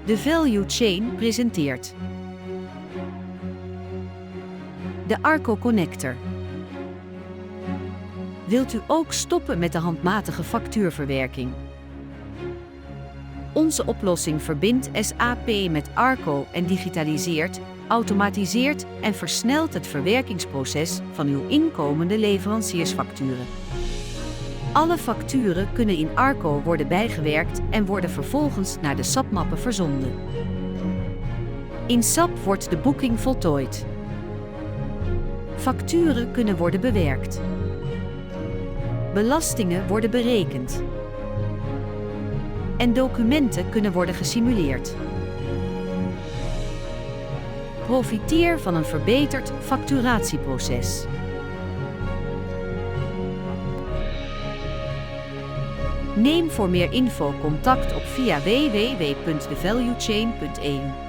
De Value Chain presenteert de Arco Connector. Wilt u ook stoppen met de handmatige factuurverwerking? Onze oplossing verbindt SAP met Arco en digitaliseert, automatiseert en versnelt het verwerkingsproces van uw inkomende leveranciersfacturen. Alle facturen kunnen in Arco worden bijgewerkt en worden vervolgens naar de SAP-mappen verzonden. In SAP wordt de boeking voltooid. Facturen kunnen worden bewerkt. Belastingen worden berekend. En documenten kunnen worden gesimuleerd. Profiteer van een verbeterd facturatieproces. Neem voor meer info contact op via www.thevaluechain.eu.